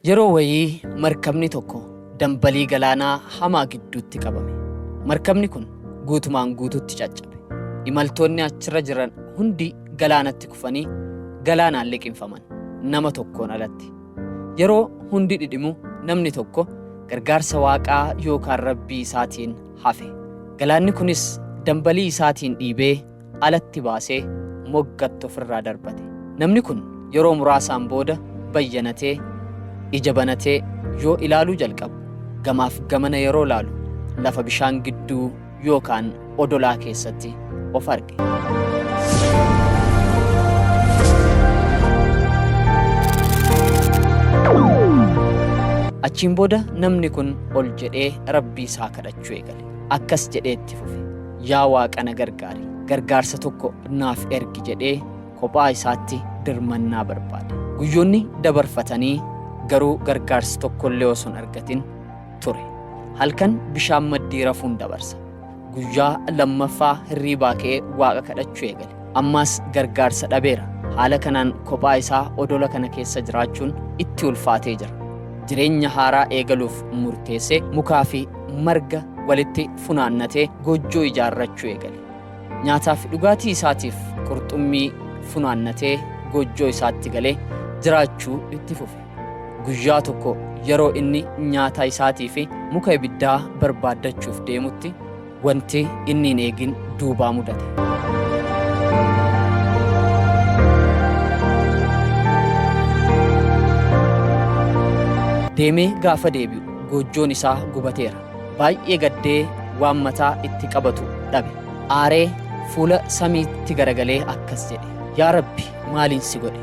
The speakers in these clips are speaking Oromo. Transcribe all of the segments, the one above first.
Yeroo wayii markabni tokko dambalii galaanaa hamaa gidduutti qabame. Markabni kun guutumaan guututti caccabe. Imaltoonni achirra jiran hundi galaanatti kufanii galaanaan liqinfaman nama tokkoon alatti. Yeroo hundi dhidhimu namni tokko gargaarsa Waaqaa yookaan Rabbii isaatiin hafe. Galaanni kunis dambalii isaatiin dhiibee alatti baasee moggatti ofirraa darbate. Namni kun yeroo muraasaan booda bayyanatee ija banatee yoo ilaaluu jalqabu gamaaf gamana yeroo laalu lafa bishaan gidduu yookaan odolaa keessatti of arge. Achiin booda namni kun ol jedhee Rabbii isaa kadhachuu eegale. Akkas jedhee itti fufe. Yaa Waaqa na gargaari. Gargaarsa tokko naaf ergi jedhee kophaa isaatti dirmannaa barbaade. Guyyoonni dabarfatanii garuu gargaarsi tokkollee osoo hin argatin ture. Halkan bishaan maddii rafuun dabarsa. Guyyaa lammaffaa hirriibaa ka'ee Waaqa kadhachuu eegale. Ammas gargaarsa dhabeera. Haala kanaan kophaa isaa odola kana keessa jiraachuun itti ulfaatee jira. Jireenya haaraa eegaluuf murteessee mukaa fi marga walitti funaannatee goojjoo ijaarrachuu eegale. Nyaataa fi dhugaatii isaatiif qurxummii funaannatee goojjoo isaatti galee jiraachuu itti fufe. Guyyaa tokko yeroo inni nyaata isaatii fi muka ibiddaa barbaaddachuuf deemutti wanti inni hin eegin duubaa mudate. Deemee gaafa deebi'u goojjoon isaa gubateera. Baay'ee gaddee waan mataa itti qabatu dhabe. Aaree fuula samiitti garagalee akkas jedhe. Yaa Rabbi maaliin si godhe?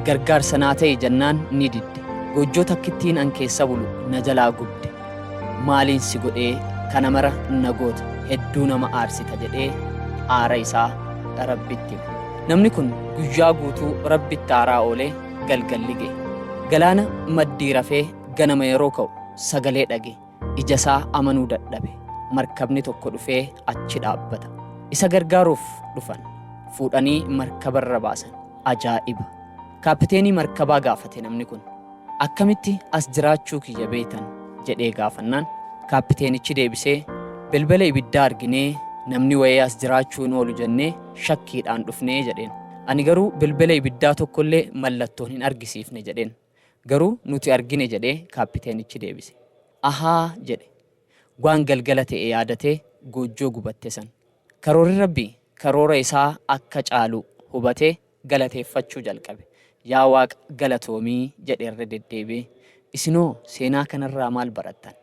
Gargaarsa naa ta'e jennaan ni didde. Goojjoo takkittiin an keessa bulu na jalaa gubde. Maaliin si godhee kana mara na goota hedduu nama aarsita jedhee aara isaa Rabbitti hime. Namni kun guyyaa guutuu Rabbitti aaraa oolee galgalli ga'e. Galaana maddii rafee ganama yeroo ka'u sagalee dhage. Ija isaa amanuu dadhabe. Markabni tokko dhufee achi dhaabbata. Isa gargaaruuf dhufan. Fuudhanii markabarra baasan. Ajaa'iba! Kaapiteenii markabaa gaafate namni kun. Akkamitti as jiraachuu kiyya beektan jedhee gaafannaan kaapiteenichi deebisee bilbila ibiddaa arginee namni wayii as jiraachuu hin oolu jennee shakkiidhaan dhufnee jedheen. Ani garuu bilbila ibiddaa tokkollee mallattoon hin argisiifne jedheen. Garuu nuti argine jedhee kaapiteenichi deebise. Ahaa jedhe. Waan galgala ta'e yaadatee goojjoo gubatte san. Karoorri Rabbii karoora isaa akka caalu hubatee galateeffachuu jalqabe. Yaa Waaqa galatoomii jedhee irra deddeebi'ee isinoo seenaa kanarraa maal barattan?